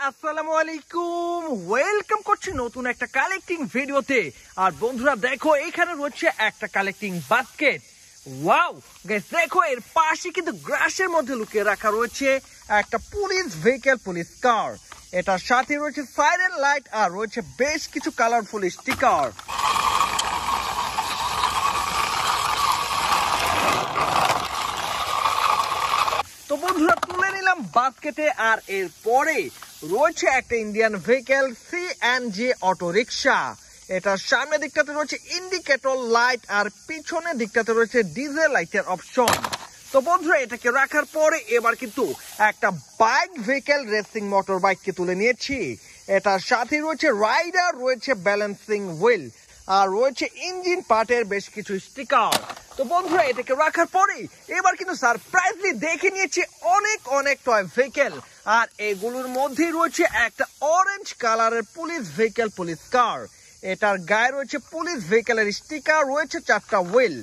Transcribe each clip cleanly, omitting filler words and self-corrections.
আসসালামু আলাইকুম, ওয়েলকাম করছি নতুন একটা কালেক্টিং ভিডিওতে। আর বন্ধুরা দেখো, এখানে রয়েছে একটা কালেক্টিং বাস্কেট। ওয়াও গাইস, দেখো এর পাশে কিন্তু গ্রাসের মধ্যে লুকিয়ে রাখা রয়েছে একটা পুলিশ ভেহিকল, পুলিশ কার। এটার সাথে রয়েছে সাইরেন লাইট আর রয়েছে বেশ কিছু কালারফুল স্টিকার। তো বন্ধুরা তুলে নিলাম বাস্কেটে। আর এরপরে রয়েছে একটা Indian vehicle CNG auto rickshaw. এটার সামনের দিকটাতে রয়েছে ইন্ডিকেটর লাইট আর পিছনের দিকটাতে রয়েছে ডিজেল লাইটের অপশন। তো বন্ধুরা এটাকে রাখার পরে এবার কিন্তু একটা বাইক ভেহিকল রেসিং মোটর বাইককে তুলে নিয়েছি। এটার সাথে রয়েছে রাইডার, রয়েছে ব্যালেন্সিং হুইল আর রয়েছে ইঞ্জিন পার্টের বেশ কিছু স্টিকার। তো বন্ধুরা এটাকে রাখার পরে এবার কিন্তু সারপ্রাইজলি দেখে নিয়েছি অনেক অনেক টয় ভেহিকল। আর এগুলোর মধ্যে রয়েছে একটা অরেঞ্জ কালারের পুলিশ ভেহিকল, পুলিশ কার। এটার গায়ে রয়েছে পুলিশ ভেহিকলের স্টিকার, রয়েছে 4টা হুইল।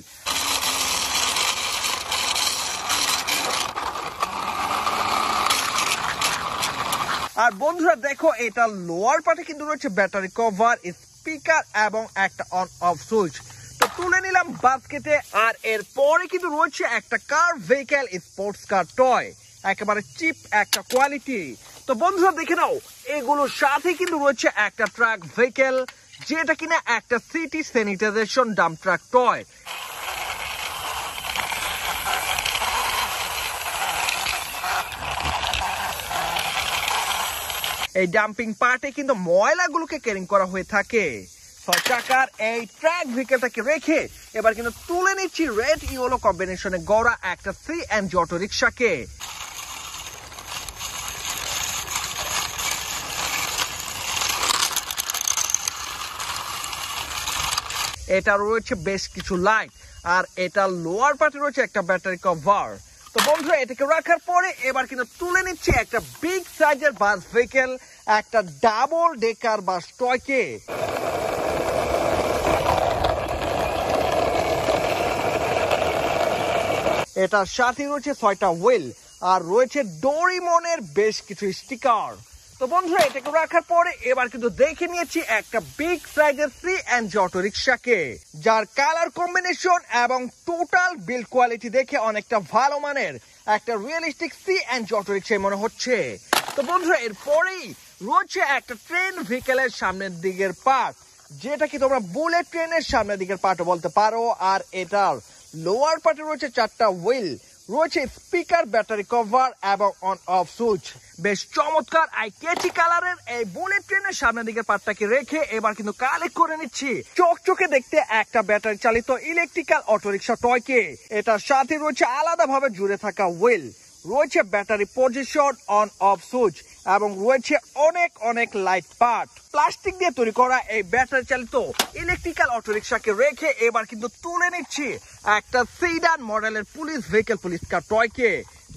আর বন্ধুরা দেখো, এটা লোয়ার পার্টে কিন্তু রয়েছে ব্যাটারি কভার, স্পিকার এবং একটা অন অফ সুইচ। তো তুলে নিলাম বাস্কেটে। আর এরপরে কিন্তু রয়েছে একটা কার ভেহিকল, স্পোর্টস কার টয়, একেবারে চিপ একটা কোয়ালিটি। তো বন্ধুরা দেখে নাও, এগুলোর সাথে কিন্তু রয়েছে একটা ট্রাক ভেহিকল, যেটা কিনা একটা city sanitisation dump truck toy. এই ডাম্পিং পার্টে কিন্তু ময়লাগুলোকে ক্যারিং করা হয়ে থাকে। 6 চাকার এই ট্রাক ভেহিকলটাকে রেখে এবার কিন্তু তুলে নিচ্ছি রেড ইয়েলো কম্বিনেশনে গড়া একটা সিএনজি অটো রিক্সাকে। এটা রয়েছে বেশ কিছু লাইট আর এটা লোয়ার পার্টে রয়েছে একটা ব্যাটারি কভার। তো বন্ধুরা এটাকে রাখার পরে এবার কিন্তু তুলে নিচ্ছে একটা বিগ সাইজের বাস ভেহিকল, একটা ডাবল ডেকার বাস টয়কে। এটার সাথে রয়েছে 6টা হুইল আর রয়েছে ডোরিমনের বেশ কিছু স্টিকার। তো বন্ধুরা এটাকে রাখার পরে এবার কিন্তু দেখে নিয়েছি একটা বিগ সাইজের সিএনজি অটো রিক্সাকে, যার কালার কম্বিনেশন এবং টোটাল বিল্ড কোয়ালিটি দেখে অনেকটা ভালো মানের একটা রিয়েলিস্টিক সিএনজি অটো রিক্সা মনে হচ্ছে। তো বন্ধুরা এরপরেই রয়েছে একটা ট্রেন ভেহিকলের সামনের দিকের পার্ট, যেটা কি তোমরা বুলেট ট্রেনের সামনের দিকের পার্টও বলতে পারো। আর এটার লোয়ার পার্টে রয়েছে 4টা হুইল, রয়েছে স্পিকার, ব্যাটারি কভার এবং অন অফ সুইচ। বেশ চমৎকার আই ক্যাচি কালারের এই বুলেট ট্রেনের সামনের দিকের পার্টটাকে রেখে এবার কিন্তু কালেক্ট করে নিচ্ছি চকচকে দেখতে একটা ব্যাটারি চালিত ইলেকট্রিক্যাল অটোরিকশা টয়কে। এটার সাথে রয়েছে আলাদাভাবে জুড়ে থাকা হুইল, রয়েছে battery position, on off switch এবং রয়েছে অনেক অনেক লাইট পার্ট। প্লাস্টিক দিয়ে তৈরি করা এই ব্যাটারি চালিত ইলেকট্রিক্যাল অটোরিকশাকে রেখে এবার কিন্তু তুলে নিচ্ছি একটা সিডান মডেলের পুলিশ ভেহিকল, পুলিশ কার টয়কে।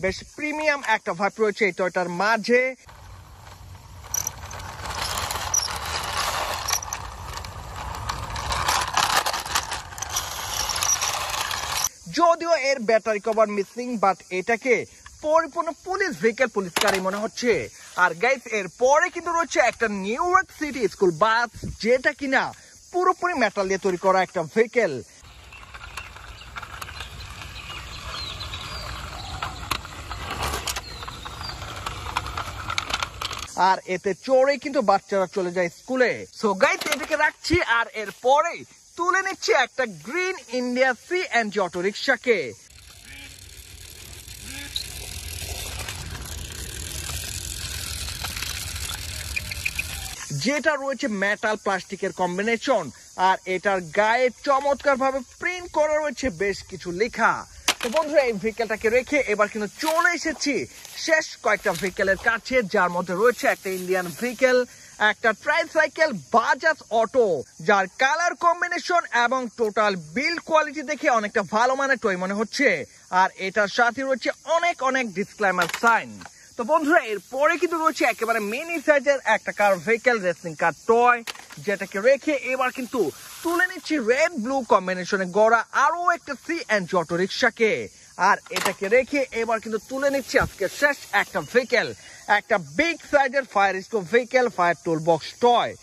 বেশ প্রিমিয়াম একটা ভাইব রয়েছে এই টয়টার মাঝে। যদিও এর ব্যাটারি কভার মিসিং, বাট এটাকে পরিপূর্ণ পুলিশ ভেহিকল, পুলিশ কারই মনে হচ্ছে। আর গাইস এর পরে কিন্তু রয়েছে একটা new York city school bus, যেটা কিনা পুরোপুরি মেটাল দিয়ে তৈরি করা একটা ভেহিকল। আর এতে চড়ে কিন্তু বাচ্চারা চলে যায় স্কুলে। সো গাইস এটাকে রাখছি। আর এর পরে তুলে নিচ্ছি একটা গ্রিন ইন্ডিয়া সিএনজি অটো রিক্সাকে। যেটা রয়েছে মেটাল প্লাস্টিকের কম্বিনেশন আর এটার গায়ে চমৎকার ভাবে প্রিন্ট করা রয়েছে বেশ কিছু লেখা। তো বন্ধুরা এই ভেহিকলটাকে রেখে এবার কিন্তু চলে এসেছি শেষ কয়েকটা ভেহিকলের কাছে, যার মধ্যে রয়েছে একটা ইন্ডিয়ান ভেহিকল, একটা ট্রাইসাইকেল বাজাজ অটো, যার কালার কম্বিনেশন এবং টোটাল বিল্ড কোয়ালিটি দেখে অনেকটা ভালো মানের টয় মনে হচ্ছে। আর এটার সাথে রয়েছে অনেক অনেক ডিসক্লেমার সাইন। তো বন্ধুরা এরপরে কিন্তু রয়েছে একেবারে মিনি সাইজের একটা কার ভেহিকল, রেসিং কার টয়, যেটাকে রেখে এবার কিন্তু তুলে নিচ্ছি রেড ব্লু কম্বিনেশনে গড়া আরো একটা সিএনজি অটো রিক্সাকে। আর এটাকে রেখে এবার কিন্তু তুলে নিচ্ছি আজকে শেষ একটা ভেহিকেল, একটা বিগ সাইজের fire stove vehicle, fire tool box toy.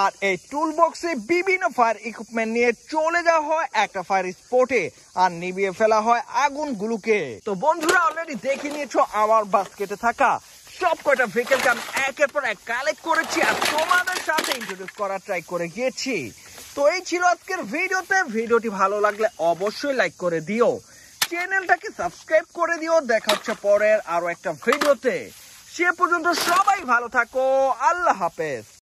আর এই টুল বক্সে বিভিন্ন ফায়ার ইকুইপমেন্ট নিয়ে চলে যাওয়া হয় একটা ফায়ার স্পটে আর নিভিয়ে ফেলা হয় আগুনগুলোকে। তো বন্ধুরা অলরেডি দেখে নিয়েছো আমার বাস্কেটে থাকা সব কয়টা ভেহিকেলকে আমি একের পর এক কালেক্ট করেছি আর তোমাদের সাথে ইন্ট্রোডিউস করার ট্রাই করে গিয়েছি। তো এই ছিল আজকের ভিডিওতে। ভিডিওটি ভালো লাগলে অবশ্যই লাইক করে দিও, চ্যানেলটাকে সাবস্ক্রাইব করে দিও। দেখা হচ্ছে পরের আরো একটা ভিডিওতে। সে পর্যন্ত সবাই ভালো থাকো, আল্লাহ হাফেজ।